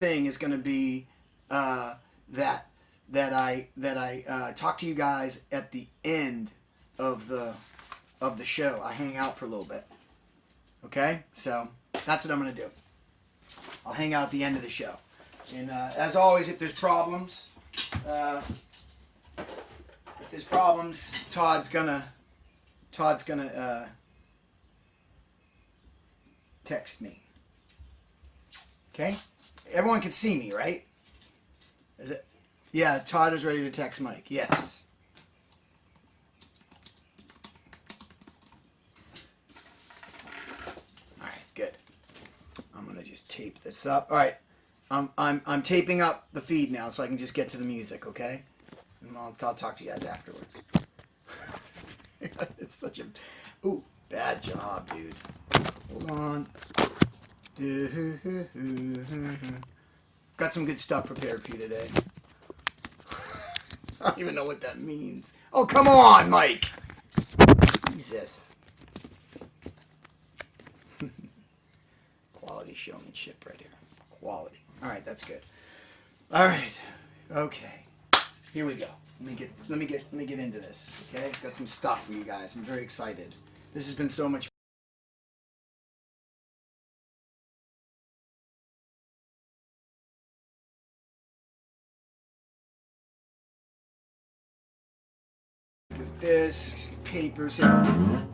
thing is going to be that I talk to you guys at the end of the show. I hang out for a little bit. Okay, so that's what I'm going to do. I'll hang out at the end of the show, and as always, if there's problems, Todd's gonna text me. Okay, everyone can see me, right? Is it? Yeah, Todd is ready to text Mike. Yes. All right, good. I'm gonna just tape this up. All right, I'm taping up the feed now, so I can just get to the music. Okay, and I'll talk to you guys afterwards. It's such a bad job, dude. Hold on. Got some good stuff prepared for you today. I don't even know what that means. Oh, come on, Mike. Jesus. Quality showmanship right here. Quality. All right, that's good. All right. Okay. Here we go. Let me get into this. Okay? Got some stuff for you guys. I'm very excited. This has been so much with this papers here.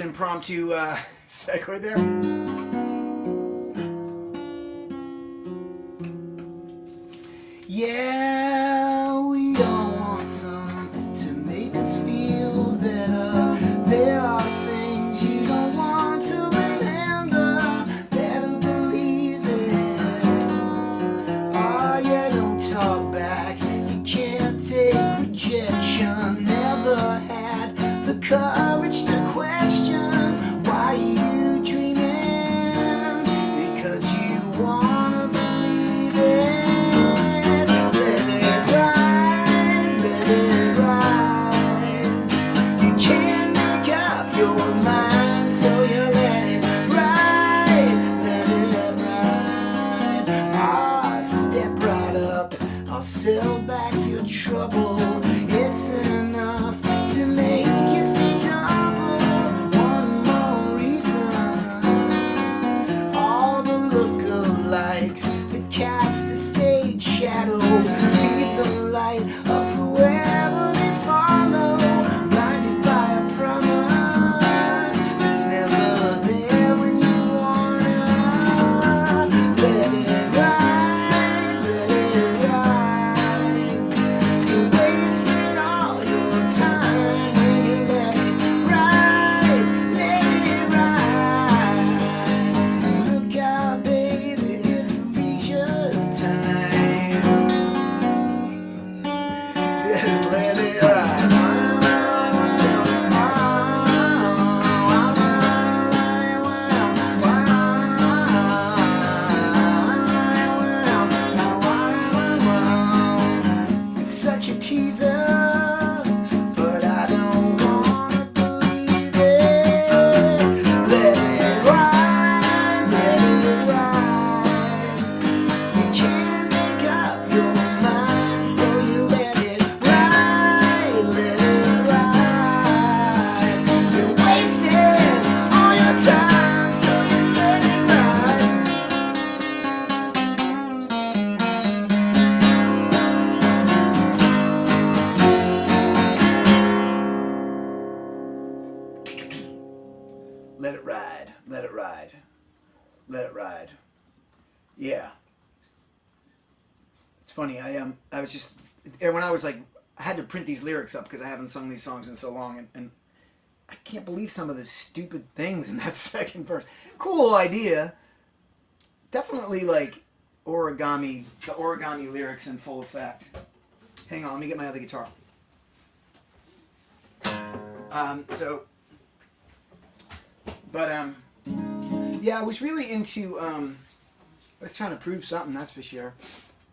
Impromptu segue there. Yeah, we all want something to make us feel better. There are things you don't want to remember. Better believe it. Oh yeah, don't talk back. You can't take rejection. Never had Let It Ride. Yeah. It's funny. I was just when I was like, I had to print these lyrics up because I haven't sung these songs in so long, and I can't believe some of the stupid things in that second verse. Cool idea. Definitely like the origami lyrics in full effect. Hang on, let me get my other guitar. Yeah, I was really into, I was trying to prove something, that's for sure.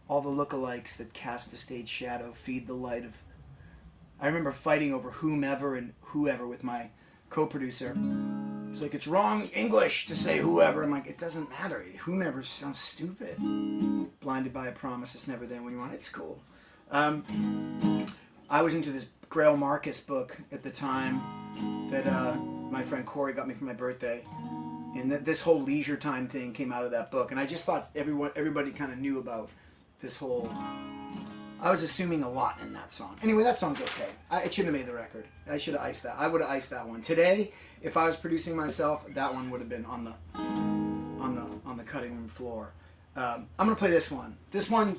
All the lookalikes that cast the stage shadow feed the light of... I remember fighting over whomever and whoever with my co-producer. He's like, it's wrong English to say whoever. I'm like, it doesn't matter. Whomever sounds stupid. Blinded by a promise, it's never there when you want it. It's cool. I was into this Grail Marcus book at the time that my friend Corey got me for my birthday. And this whole leisure time thing came out of that book. And I just thought everybody kind of knew about this whole... I was assuming a lot in that song. Anyway, that song's okay. It shouldn't have made the record. I should have iced that. I would have iced that one. Today, if I was producing myself, that one would have been on the cutting room floor. I'm gonna play this one. This one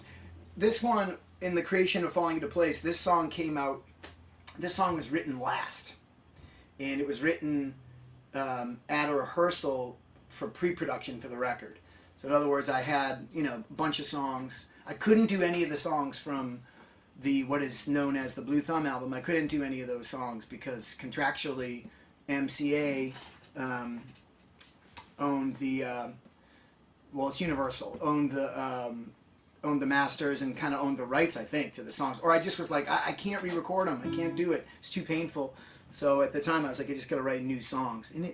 in the creation of Falling Into Place. This song came out. This song was written last, and it was written at a rehearsal for pre-production for the record. So in other words, I had a bunch of songs. I couldn't do any of the songs from what is known as the Blue Thumb album. I couldn't do any of those songs because contractually, MCA owned the it's Universal owned the masters and kind of owned the rights, I think, to the songs. Or I just was like, I can't re-record them. I can't do it. It's too painful. So at the time, I was like, I just got to write new songs. And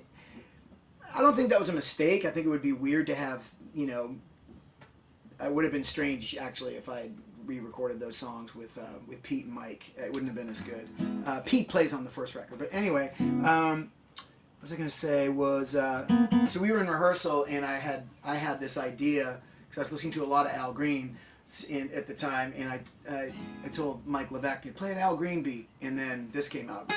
I don't think that was a mistake. I think it would be weird to have, it would have been strange, actually, if I had re-recorded those songs with Pete and Mike. It wouldn't have been as good. Pete plays on the first record. But anyway, what was I going to say was, so we were in rehearsal, and I had this idea, because I was listening to a lot of Al Green at the time, and I told Mike Levesque, play an Al Green beat, and then this came out.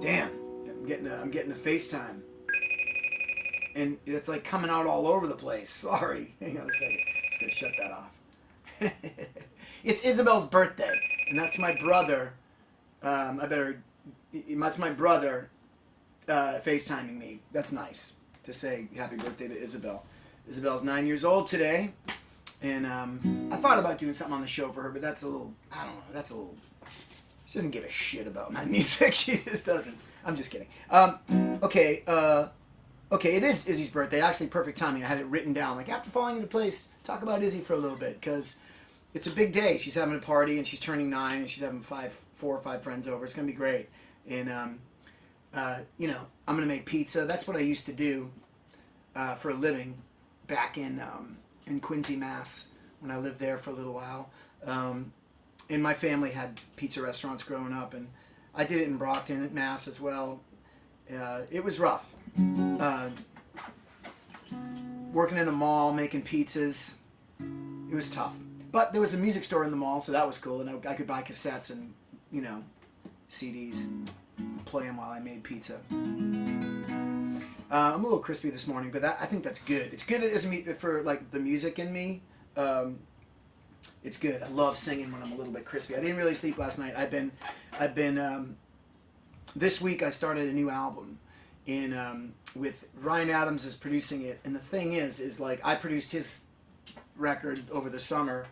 Damn. I'm getting a FaceTime. And it's like coming out all over the place. Sorry. Hang on a second. Just going to shut that off. It's Isabel's birthday. And that's my brother. That's my brother FaceTiming me. That's nice to say happy birthday to Isabel. Isabel's 9 years old today. And I thought about doing something on the show for her, but that's a little, I don't know, that's a little, she doesn't give a shit about my music. She just doesn't. I'm just kidding. Okay, it is Izzy's birthday. Actually, perfect timing. I had it written down. Like, after falling into place, talk about Izzy for a little bit, because it's a big day. She's having a party, and she's turning 9, and she's having 4 or 5 friends over. It's going to be great. And, you know, I'm going to make pizza. That's what I used to do for a living back in Quincy, Mass, when I lived there for a little while. And my family had pizza restaurants growing up, and I did it in Brockton at Mass as well. It was rough. Working in a mall, making pizzas, it was tough. But there was a music store in the mall, so that was cool, and I could buy cassettes and, you know, CDs, and play them while I made pizza. I'm a little crispy this morning, but I think that's good. It's good for like the music in me. It's good. I love singing when I'm a little bit crispy. I didn't really sleep last night. I've been this week I started a new album, and with Ryan Adams is producing it. And the thing is like I produced his record over the summer,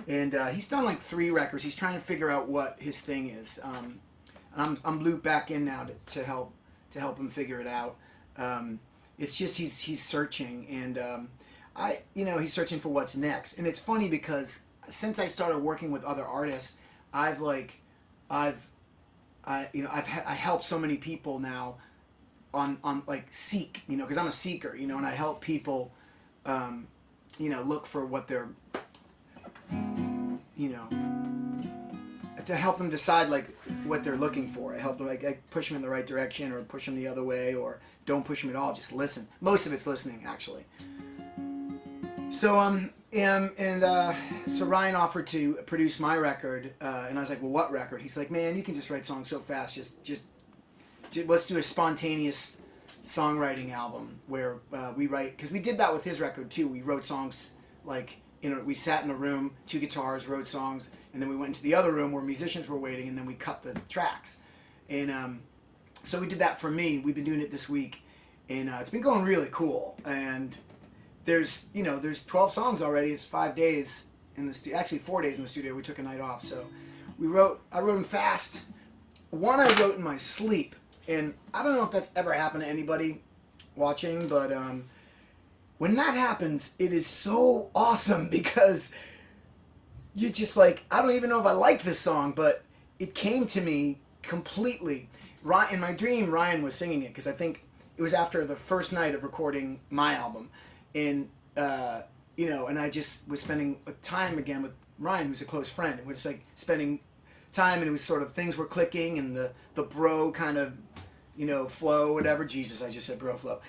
and he's done like 3 records. He's trying to figure out what his thing is. And I'm looped back in now to help him figure it out. It's just he's searching, and he's searching for what's next. And it's funny because since I started working with other artists, I help so many people now on like seek, you know, because I'm a seeker, you know, and I help people look for what they're, you know, to help them decide like what they're looking for. I help them, like, I push them in the right direction or push them the other way, or don't push them at all. Just listen. Most of it's listening, actually. So so Ryan offered to produce my record, and I was like, well, what record? He's like, man, you can just write songs so fast. Just let's do a spontaneous songwriting album where we write, because we did that with his record too. We wrote songs like, you know, we sat in a room, 2 guitars, wrote songs, and then we went into the other room where musicians were waiting, and then we cut the tracks. And so we did that for me. We've been doing it this week, and it's been going really cool. And there's 12 songs already. It's 5 days in the studio, actually 4 days in the studio. We took a night off, so I wrote them fast. One I wrote in my sleep, and I don't know if that's ever happened to anybody watching, but when that happens, it is so awesome, because you just like, I don't even know if I like this song, but it came to me completely. In my dream, Ryan was singing it, because I think it was after the first night of recording my album. And, and I just was spending time again with Ryan, who's a close friend. And we're just like spending time, and it was sort of, things were clicking, and the bro kind of, flow, whatever. Jesus, I just said bro flow.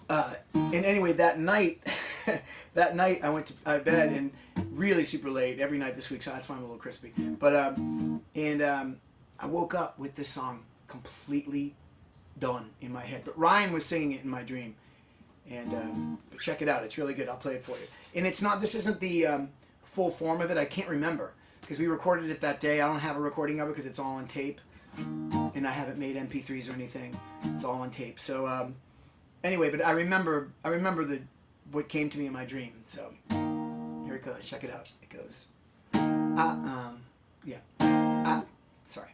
And anyway, that night I went to bed, and really super late every night this week, so that's why I'm a little crispy. But I woke up with this song completely done in my head. But Ryan was singing it in my dream, and but check it out. It's really good. I'll play it for you. And this isn't the full form of it. I can't remember, because we recorded it that day. I don't have a recording of it because it's all on tape, and I haven't made MP3s or anything. It's all on tape. So anyway, but I remember what came to me in my dream. So here it goes. Check it out. It goes. Sorry.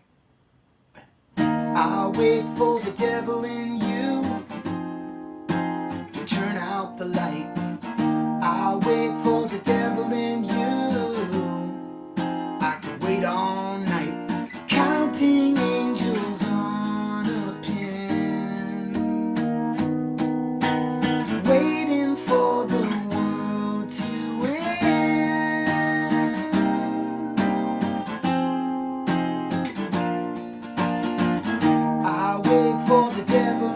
I'll wait for the devil in you to turn out the light. I'll wait for the devil in you. I could wait all night, counting angels on a pin, waiting for the world to end. I'll wait for the devil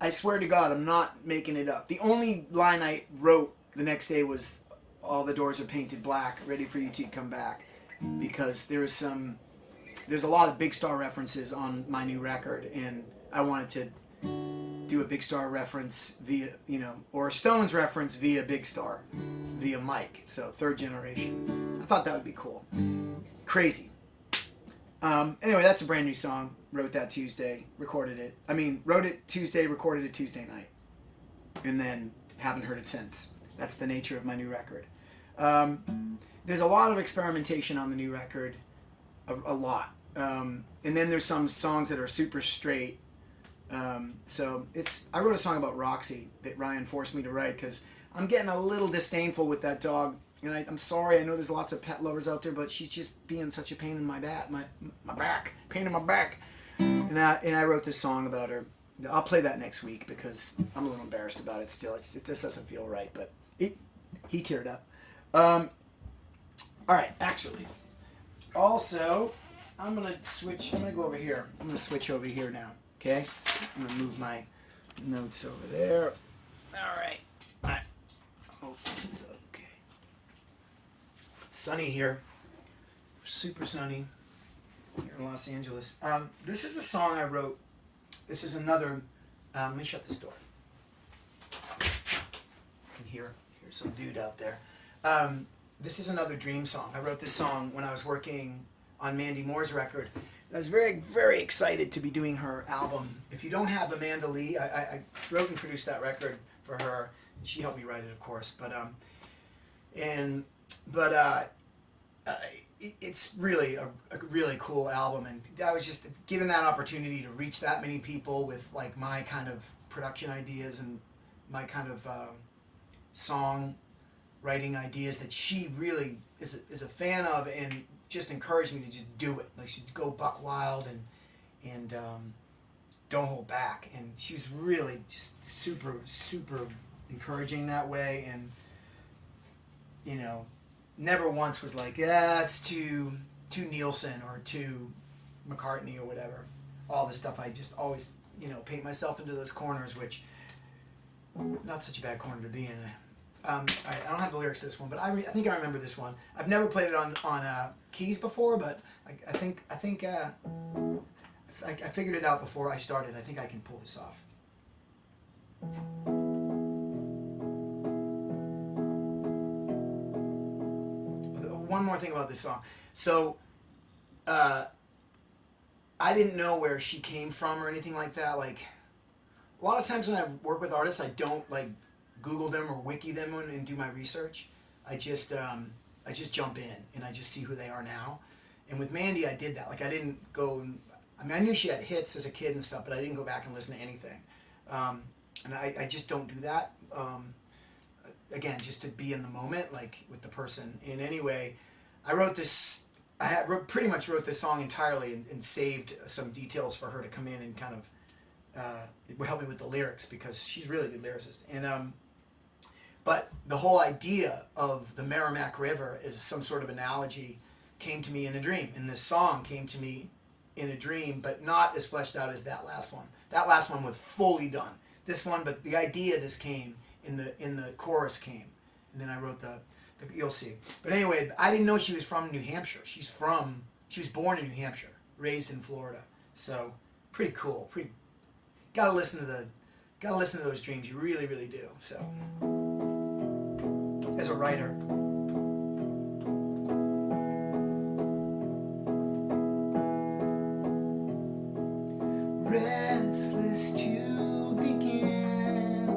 I swear to God, I'm not making it up. The only line I wrote the next day was, "All the doors are painted black, ready for you to come back," because there's a lot of Big Star references on my new record, and I wanted to do a Big Star reference via, or a Stones reference via Big Star, via Mike. So third generation. I thought that would be cool. Crazy. Anyway, that's a brand new song. Wrote that Tuesday, recorded it. Wrote it Tuesday, recorded it Tuesday night, and then haven't heard it since. That's the nature of my new record. There's a lot of experimentation on the new record, a lot. And then there's some songs that are super straight. I wrote a song about Roxy that Ryan forced me to write because I'm getting a little disdainful with that dog. And I'm sorry, I know there's lots of pet lovers out there, but she's just being such a pain in my back, pain in my back. And I wrote this song about her. I'll play that next week because I'm a little embarrassed about it still. It just doesn't feel right, but he teared up. All right, actually, also, I'm going to go over here. I'm going to switch over here now, okay? I'm going to move my notes over there. All right. Oh, this is okay. It's sunny here. Super sunny here in Los Angeles. This is a song I wrote. This is another, let me shut this door. You can hear some dude out there. This is another Dream song. I wrote this song when I was working on Mandy Moore's record. I was very, very excited to be doing her album. If you don't have Amanda Lee, I wrote and produced that record for her. She helped me write it, of course. It's really a really cool album, and I was just given that opportunity to reach that many people with like my kind of production ideas and my kind of song writing ideas that she really is a fan of, and just encouraged me to just do it. Like, she'd go buck wild and don't hold back. And she was really just super, super encouraging that way. And, never once was like, it's too Nielsen or too McCartney or whatever. All this stuff, I just always, paint myself into those corners, which, not such a bad corner to be in. All right, I don't have the lyrics to this one, but I think I remember this one. I've never played it on keys before, but I think I figured it out before I started. I think I can pull this off. One more thing about this song. So, I didn't know where she came from or anything like that. Like, a lot of times when I work with artists, I don't like Google them or wiki them and do my research. I just jump in and I just see who they are now. And with Mandy, I did that. Like, I didn't go. I knew she had hits as a kid and stuff, but I didn't go back and listen to anything. And I just don't do that. Again, just to be in the moment, like with the person. And anyway, I wrote this. Pretty much wrote this song entirely and saved some details for her to come in and kind of help me with the lyrics, because she's really a good lyricist. And but the whole idea of the Merrimack River as some sort of analogy came to me in a dream. And this song came to me in a dream, but not as fleshed out as that last one. That last one was fully done. This one, but the idea of this came in the chorus came, and then I wrote the you'll see. But anyway, I didn't know she was from New Hampshire. She was born in New Hampshire, raised in Florida. So pretty cool. Gotta listen to those dreams. You really, really do. So as a writer. Restless to begin,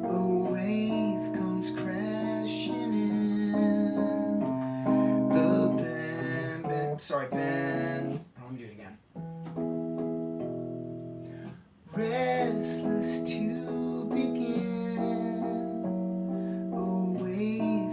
a wave comes crashing in. The bend. Let me do it again. Restless to begin, a wave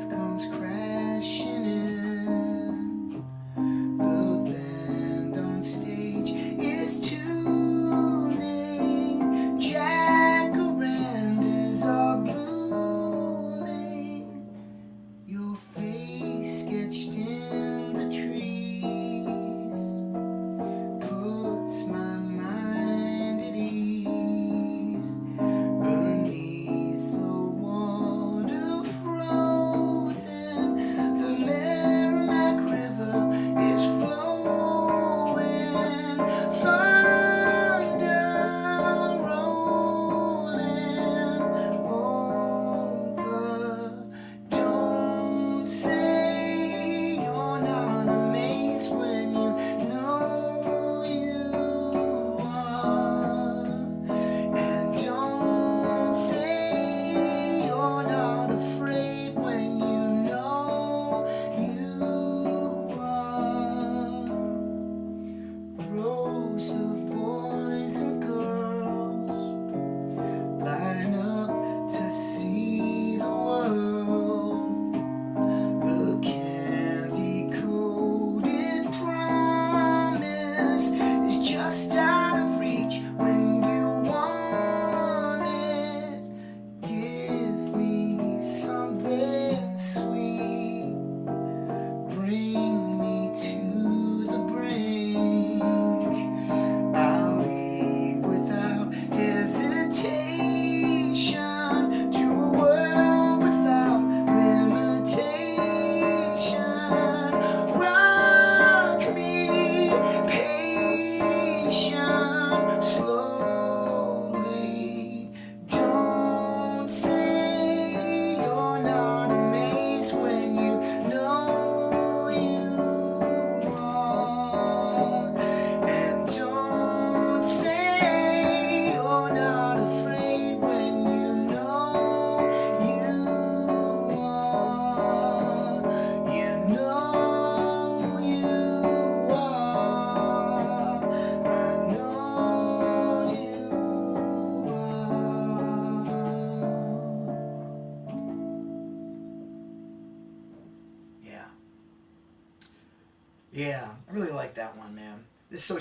Yeah, I really like that one, man. This whole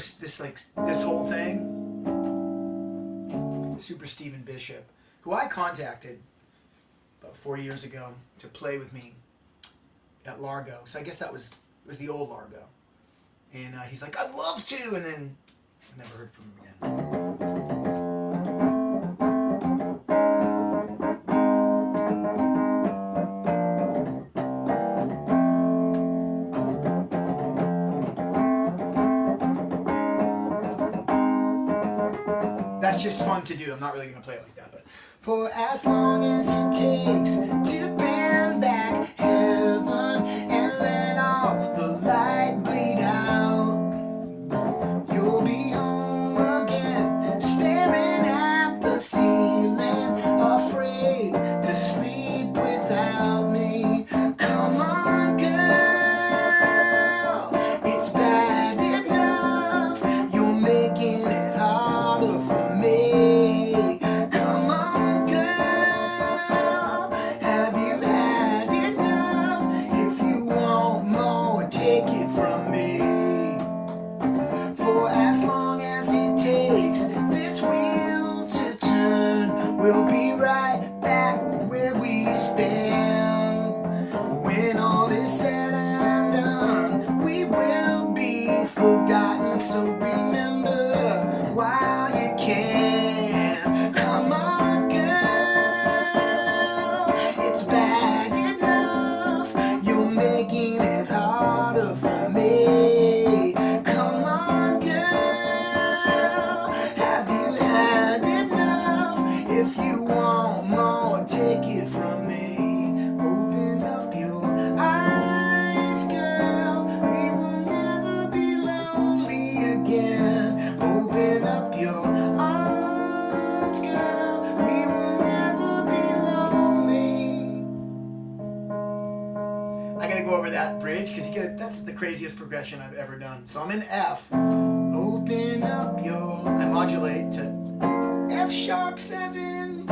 thing. Super Stephen Bishop, who I contacted about 4 years ago to play with me at Largo. So I guess it was the old Largo. And he's like, I'd love to, and then I never heard from him again. That's just fun to do. I'm not really going to play it like that, but for as long as it takes to bend back heaven and let all the light bleed out, you'll be home again, staring at the ceiling, afraid to sleep without me. Come on, girl, it's bad enough you're making it harder for me. Come on, girl, have you had enough? If you want more, take it from me. For as long as it takes this wheel to turn, we'll be right back where we stand. When all is said and done, we will be forgotten. So remember while you can. Come on, girl, it's bad enough you're making it harder for me. Come on, girl, have you had enough? If you want more, take it from me. Open up your eyes, girl, we will never be lonely again. Open up your arms, girl, we will never be lonely. I gotta go over that bridge because that's the craziest progression I've ever done. So I'm in F. Open up your, I modulate to F sharp 7.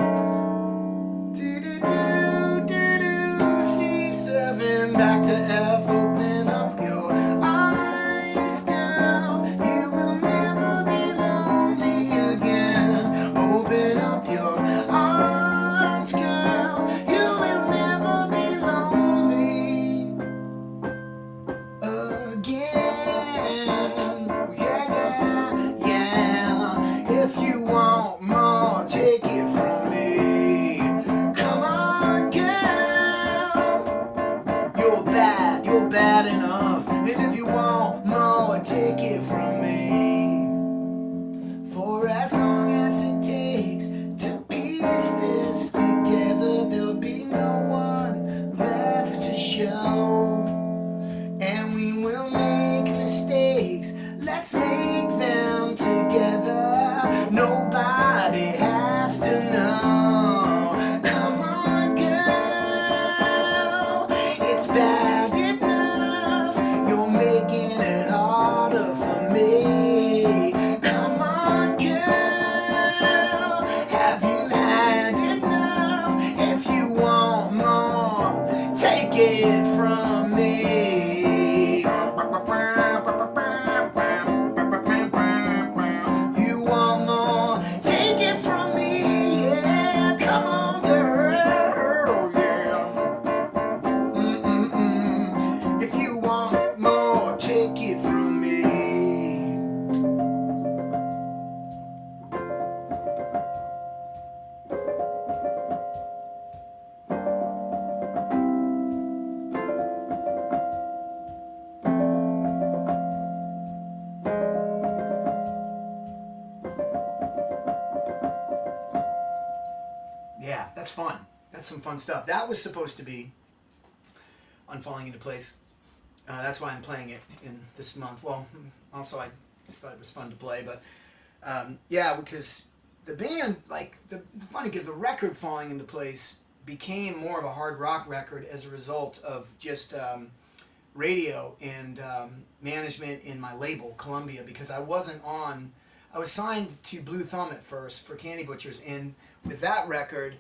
C7, back to F. Open up your eyes, girl, you will never be lonely again. Open up your arms, girl, you will never be lonely again. Yeah, yeah, yeah. If you want more, take it from me. Come on, girl, you're bad enough. And if you want more, take it from me. For as long as it takes to piece this together, there'll be no one left to show. And we will make mistakes, let's make them together. Nobody has to know. Come on, girl, it's bad enough you're making it harder for me. Come on, girl, have you had enough? If you want more, take it from me. You want more, take it from me. Yeah, come on, girl. Yeah. If you want more, take it from me. Yeah, that's fun. That's some fun stuff. That was supposed to be on Falling Into Place. That's why I'm playing it in this month. Well, also I just thought it was fun to play, but yeah, because the band, like, the funny, because the record Falling Into Place became more of a hard rock record as a result of just radio and management in my label, Columbia, because I was signed to Blue Thumb at first for Candy Butchers, and with that record,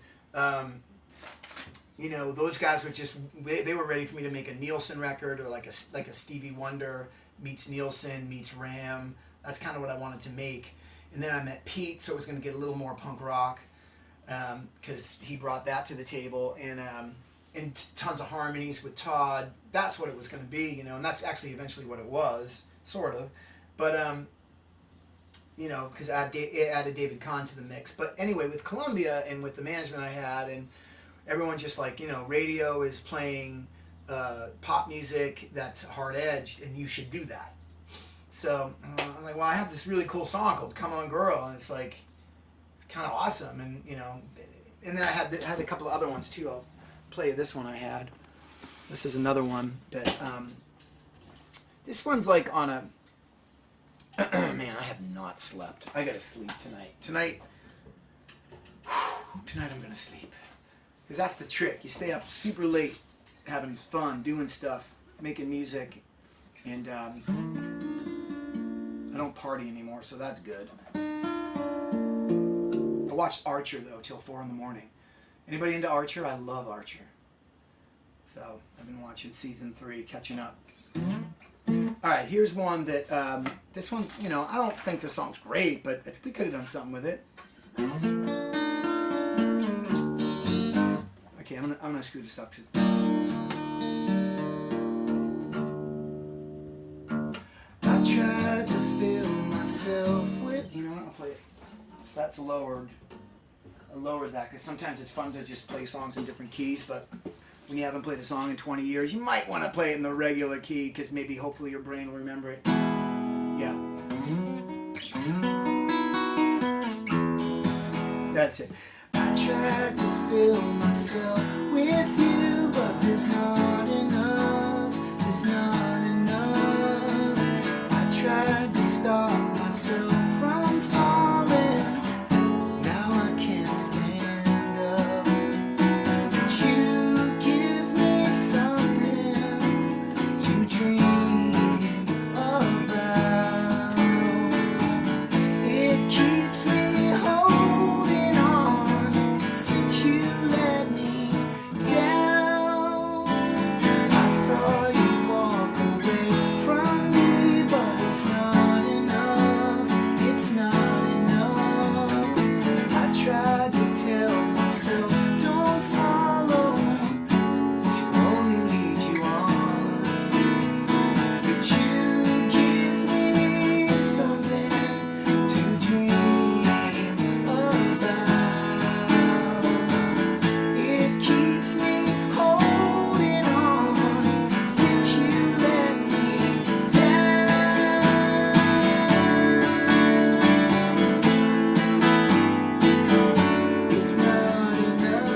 you know, those guys were just, they were ready for me to make a Nielsen record, or like a Stevie Wonder meets Nielsen meets Ram. That's kind of what I wanted to make. And then I met Pete, so it was going to get a little more punk rock, because he brought that to the table, and tons of harmonies with Todd. That's what it was going to be, you know, and that's actually eventually what it was, sort of. But, you know, because it added David Kahn to the mix. But anyway, with Columbia and with the management I had, and everyone just like, you know, radio is playing pop music that's hard-edged, and you should do that. So I'm like, well, I have this really cool song called "Come On Girl," and it's like, it's kind of awesome, and you know, and then I had a couple of other ones too. I'll play this one I had. This is another one that this one's like on a man, I have not slept. I gotta sleep tonight. Tonight I'm gonna sleep, because that's the trick. You stay up super late having fun, doing stuff, making music, and I don't party anymore, so that's good. I watched Archer, though, till 4 in the morning. Anybody into Archer? I love Archer. So I've been watching season 3, catching up. Alright, here's one that, this one, you know, I don't think the song's great, but we could have done something with it. Okay, I'm gonna screw this up too. I tried to fill myself with, you know what, I'll play it. So that's lowered. I lowered that because sometimes it's fun to just play songs in different keys, but when you haven't played a song in 20 years, you might want to play it in the regular key, because maybe hopefully your brain will remember it. Yeah. That's it. I tried to fill myself with you, but there's not enough. There's not enough. I tried to stop myself from falling. Now I can't stand up. But you give me something to dream about. It keeps me holding on since you let me down. I saw you walk away from me, but it's not enough. It's not enough. I tried to tell myself, don't follow, she'll only lead you on. But you give me something to dream about. It keeps me holding on since you let me down. It's not enough.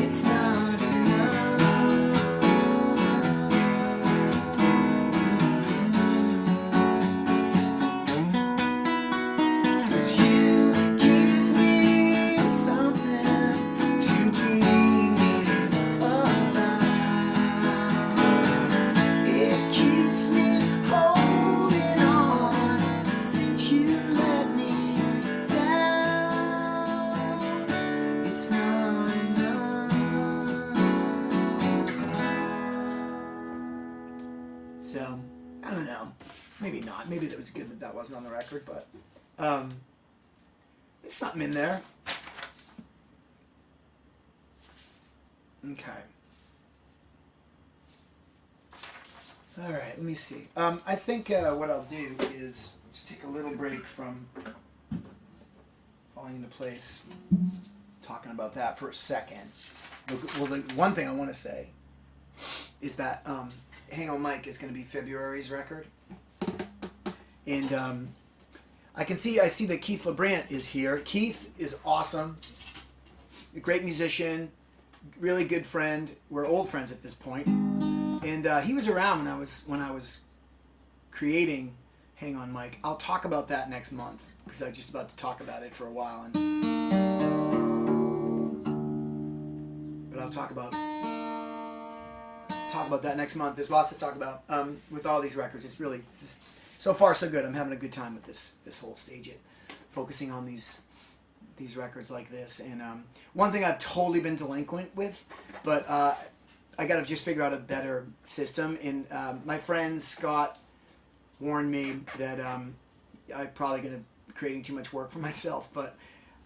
It's not enough. 'Cause you give me something to dream about. It keeps me holding on since you let me down. It's not enough. So, I don't know. Maybe not. Maybe that was good that wasn't on the record, but there's something in there. Okay. All right, let me see. I think what I'll do is just take a little break from falling into place, talking about that for a second. Well, the one thing I want to say is that Hang On Mike is going to be February's record. And I see that Keith LeBrant is here. Keith is awesome, a great musician, really good friend. We're old friends at this point. And he was around when I was creating Hang On Mike. I'll talk about that next month, because I'm just about to talk about it for a while. But I'll talk about that next month. There's lots to talk about with all these records. It's so far so good. I'm having a good time with this whole Stageit, focusing on these records like this. And one thing I've totally been delinquent with, but I got to just figure out a better system. And my friend Scott warned me that I'm probably going to be creating too much work for myself, but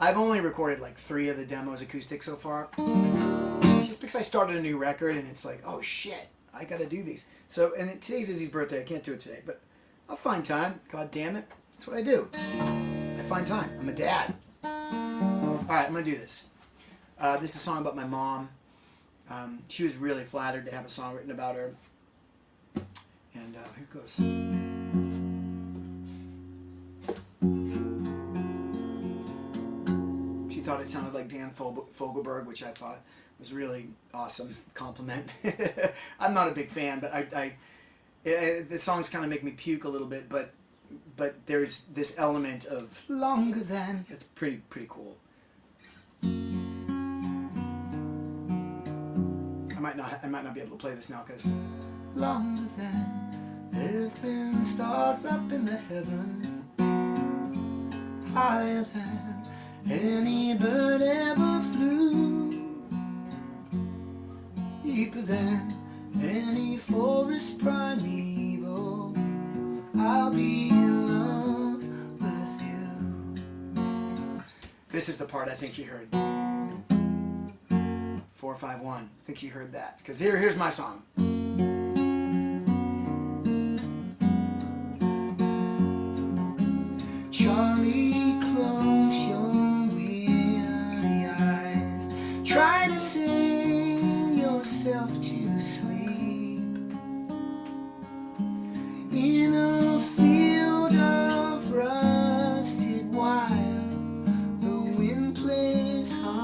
I've only recorded like 3 of the demos acoustic so far. It's just because I started a new record and it's like, oh shit, I got to do these. So, and today's Izzy's birthday. I can't do it today, but I'll find time. God damn it. That's what I do. I find time. I'm a dad. All right, I'm going to do this. This is a song about my mom. She was really flattered to have a song written about her. And here it goes. She thought it sounded like Dan Fogelberg, which I thought was a really awesome compliment. I'm not a big fan, but the songs kind of make me puke a little bit, but there's this element of longer than. It's pretty cool. I might not be able to play this now because longer than there's been stars up in the heavens, higher than any bird ever flew, deeper than any forest primeval. I'll be in love with you. This is the part I think you heard. 451. I think you heard that. Because here's my song. Charlie, close your weary eyes. Try to sing yourself to sleep in a field of rusted wire. The wind plays harmony.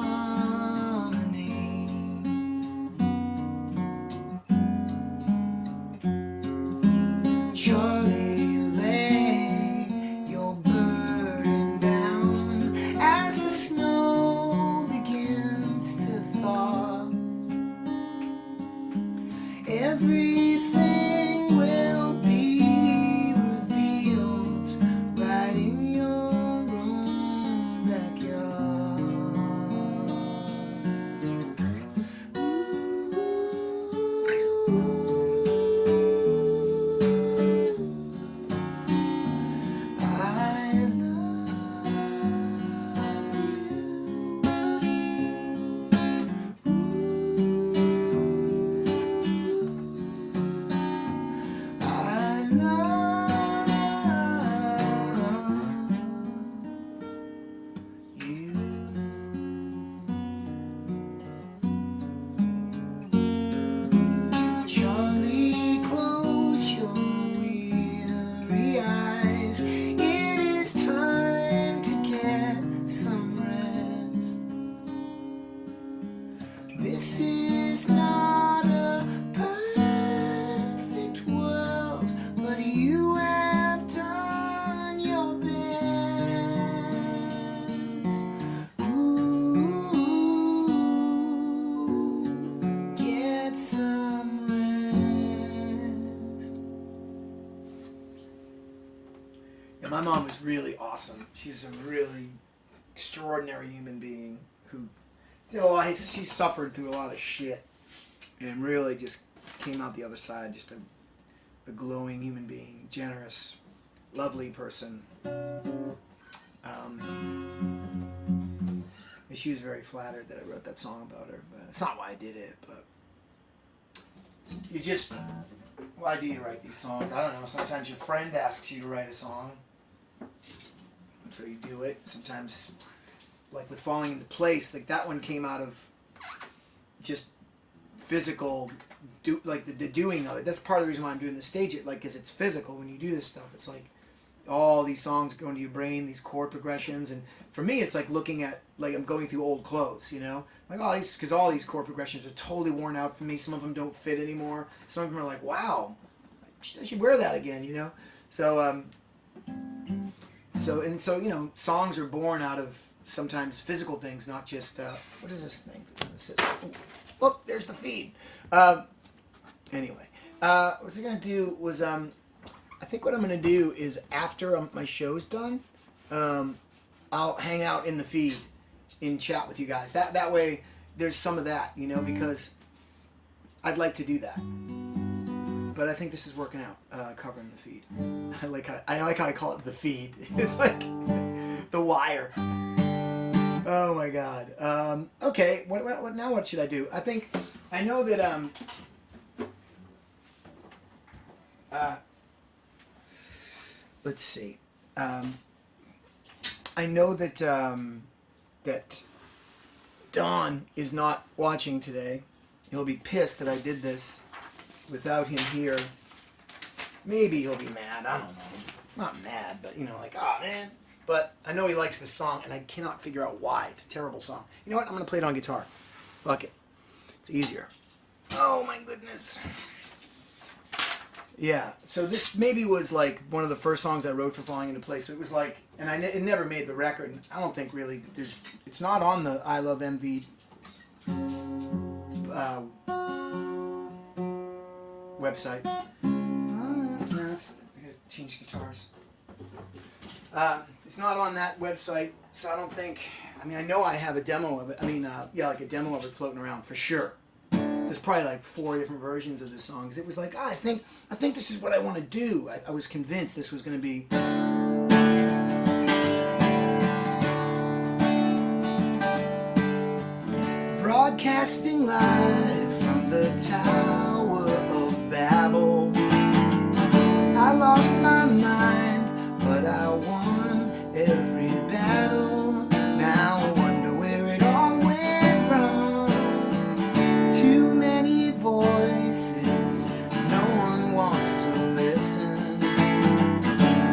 Charlie, lay your burden down as the snow begins to thaw. Everything will be revealed right in your own backyard. I love I love you. Charlie, close your weary eyes. It is time to get some rest. This is not a perfect world, but you have done your best. Ooh, get some rest. Yeah, my mom was really awesome. She's a really extraordinary human being who did a lot. She suffered through a lot of shit and really just came out the other side just a glowing human being, generous, lovely person. And she was very flattered that I wrote that song about her. But it's not why I did it, but you just, why do you write these songs? I don't know. Sometimes your friend asks you to write a song, so you do it. Sometimes, like with Falling Into Place, like that one came out of just physical, like the doing of it. That's part of the reason why I'm doing the Stageit, like, because it's physical. When you do this stuff, it's like all these songs go into your brain, these chord progressions, and for me, it's like looking at, like I'm going through old clothes, you know, like all these, because all these chord progressions are totally worn out for me. Some of them don't fit anymore. Some of them are like, wow, I should wear that again, you know. So, so you know, songs are born out of sometimes physical things, not just what is this thing? Oh, there's the feed. Anyway, what I was gonna do was I think what I'm going to do is after my show's done, I'll hang out in the feed and chat with you guys. That way there's some of that, you know, because I'd like to do that. But I think this is working out, covering the feed. I like how I call it the feed. It's like the wire. Oh my God. Okay, what now? What should I do? I know that let's see. I know that that Don is not watching today. He'll be pissed that I did this without him here. Maybe he'll be mad. I don't know. Not mad, but you know, like, oh man. But I know he likes this song, and I cannot figure out why. It's a terrible song. You know what? I'm going to play it on guitar. Fuck it. It's easier. Oh, my goodness. Yeah, so this maybe was like one of the first songs I wrote for Falling Into Place. So it was like, and it never made the record. And I don't think really, it's not on the I Love MV website. I gotta change guitars. It's not on that website, so I don't think. I mean, I know I have a demo of it. I mean, yeah, like a demo of it floating around for sure. There's probably like 4 different versions of this song. 'Cause it was like, I think this is what I want to do. I was convinced this was going to be. Broadcasting live from the Tower of Babel. I lost my mind, but I won every battle. Now I wonder where it all went wrong. Too many voices, no one wants to listen.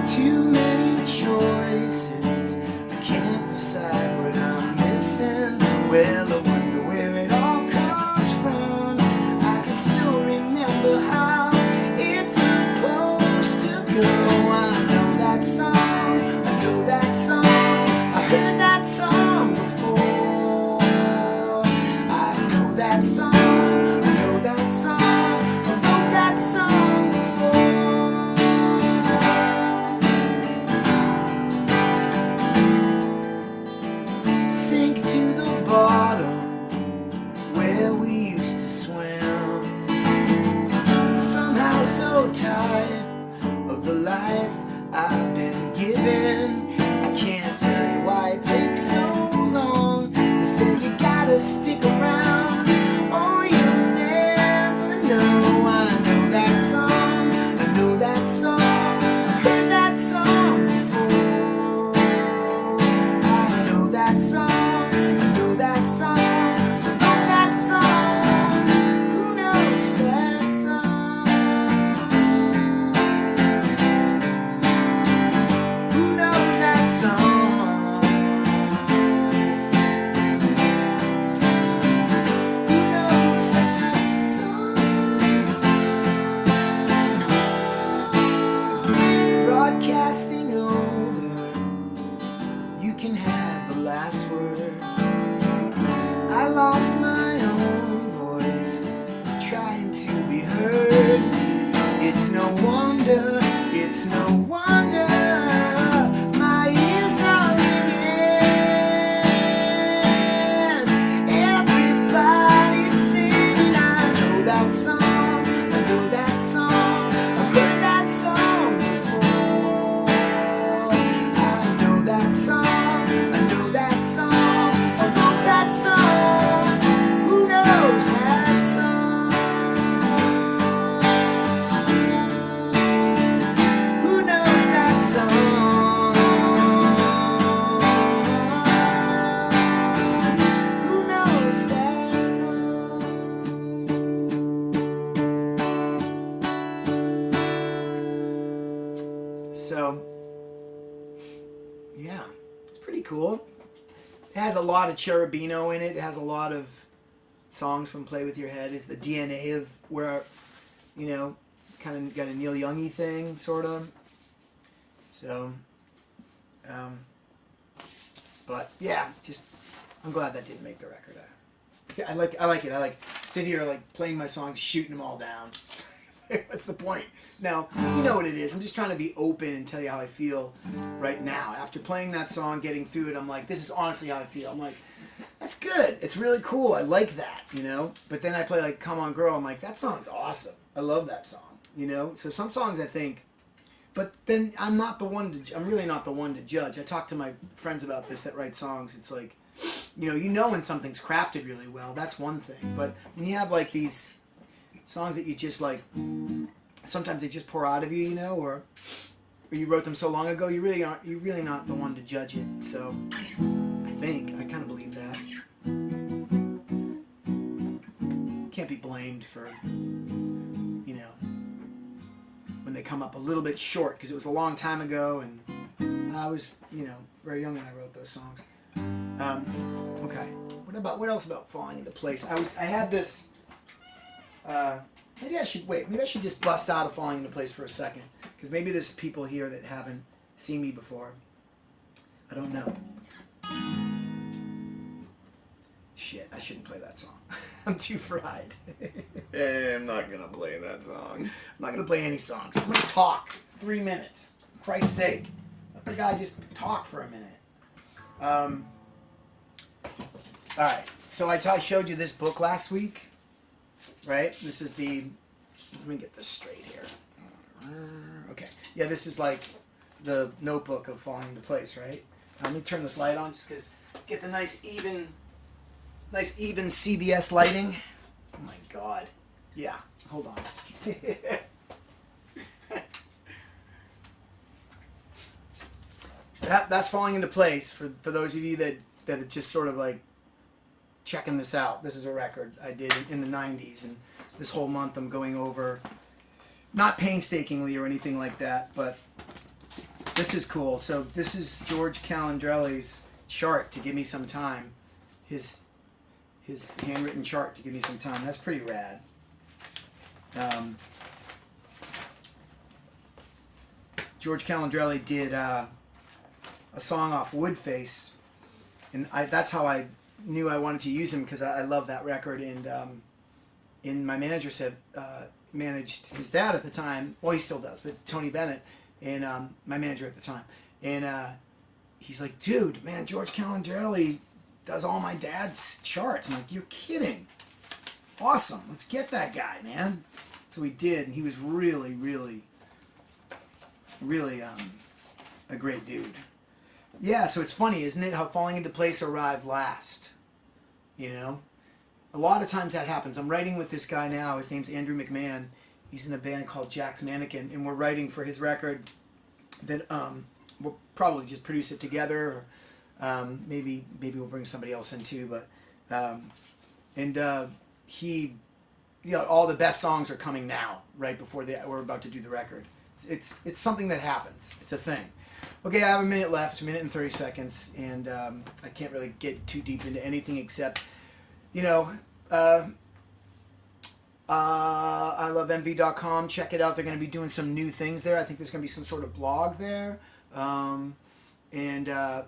Too many choices, I can't decide what I'm missing. Well, I wonder where it all comes from. I can still remember how it's supposed to go. I know that song, I know that song, I heard that song before. I know that song, I know that song, I wrote that song before. Sink to the bottom where we used to swim. Somehow so tired of the life I've been given. I can't tell you why it takes so long. They say you gotta stick around, or you'll never know. I know that song, I know that song, I've heard that song before. I know that song, I know that song, I know that song. Who knows that song? Who knows that song? Who knows that song? Broadcasting over, you can have the last word. I lost my own voice, trying to be heard. It's no wonder, it's no wonder my ears are ringing. Everybody's singing. I know that song, I know that song, I've heard that song before. I know that song, I know that song, I wrote that song. Who knows that song? Who knows that song? Who knows that song? So, yeah, it's pretty cool. It has a lot of Cherubino in it. It has a lot of songs from Play With Your Head. It's the DNA of where, you know, it's kind of got a Neil Young-y thing, sort of. So, but yeah, just, I'm glad that didn't make the record. I like it. I like sitting here like playing my songs, shooting them all down. What's the point? Now, you know what it is. I'm just trying to be open and tell you how I feel right now. After playing that song, getting through it, I'm like, this is honestly how I feel. I'm like, that's good. It's really cool. I like that, you know? But then I play like Come On Girl. I'm like, that song's awesome. I love that song, you know? So some songs I think, but then I'm really not the one to judge. I talk to my friends about this that write songs. It's like, you know when something's crafted really well, that's one thing. But when you have like these songs that you just like, sometimes they just pour out of you, you know, or you wrote them so long ago, you're really not the one to judge it. So I kind of believe that. Can't be blamed for, you know, when they come up a little bit short, because it was a long time ago and I was, you know, very young when I wrote those songs. Okay. What else about Falling Into Place? I had this, maybe I should just bust out of Falling Into Place for a second, because maybe there's people here that haven't seen me before. I don't know. Shit, I shouldn't play that song. I'm too fried. I'm not gonna play that song. I'm not gonna play any songs. I'm gonna talk 3 minutes. For Christ's sake. Let the guy just talk for a minute. Alright, so I showed you this book last week, right? This is let me get this straight here. Okay, yeah, this is like the notebook of Falling Into Place, right? Let me turn this light on just because, get the nice even CBS lighting. Oh my God. Yeah, hold on. That's Falling Into Place for those of you that are just sort of like checking this out. This is a record I did in the 90s, and this whole month I'm going over, not painstakingly or anything like that, but this is cool. So this is George Calandrelli's chart to give me some time. His handwritten chart to give me some time. That's pretty rad. George Calandrelli did a song off Woodface, and that's how I knew I wanted to use him, because I love that record. And my manager said, managed his dad at the time, well, he still does, but Tony Bennett, and my manager at the time, and he's like, dude, man, George Calandrelli does all my dad's charts. I'm like, you're kidding. Awesome. Let's get that guy, man. So we did, and he was really, really, really a great dude. Yeah, so it's funny, isn't it, how Falling Into Place arrived last? You know? A lot of times that happens. I'm writing with this guy now. His name's Andrew McMahon. He's in a band called Jack's Mannequin, and we're writing for his record that we'll probably just produce it together, or maybe we'll bring somebody else in too, but he, you know, all the best songs are coming now, right before we're about to do the record. It's something that happens. It's a thing. Okay, I have a minute left, 1 minute and 30 seconds, and I can't really get too deep into anything except, you know, iloveenvy.com. Check it out. They're going to be doing some new things there. I think there's going to be some sort of blog there, and I'm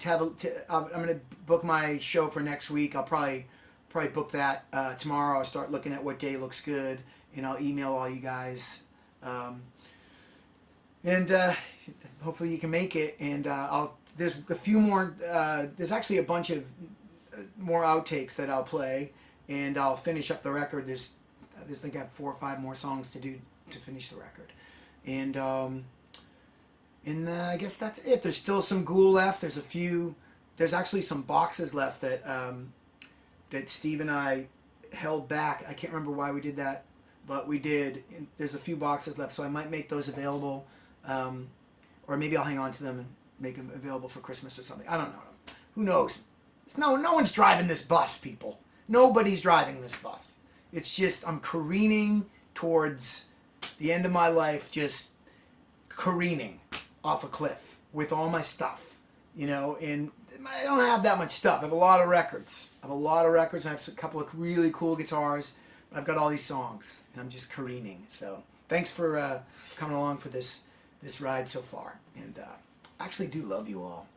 going to book my show for next week. I'll probably book that tomorrow. I'll start looking at what day looks good, and I'll email all you guys. Hopefully you can make it. And there's a few more. There's actually a bunch of more outtakes that I'll play, and I'll finish up the record. I think I have 4 or 5 more songs to do to finish the record, and I guess that's it. There's still some Ghoul left. There's actually some boxes left that that Steve and I held back. I can't remember why we did that, but we did. There's a few boxes left, so I might make those available, or maybe I'll hang on to them and make them available for Christmas or something. I don't know. Who knows? No one's driving this bus, people. Nobody's driving this bus. It's just I'm careening towards the end of my life, just careening off a cliff with all my stuff, you know, and I don't have that much stuff. I have a lot of records. And I have a couple of really cool guitars, but I've got all these songs, and I'm just careening. So thanks for coming along for this ride so far, and I actually do love you all.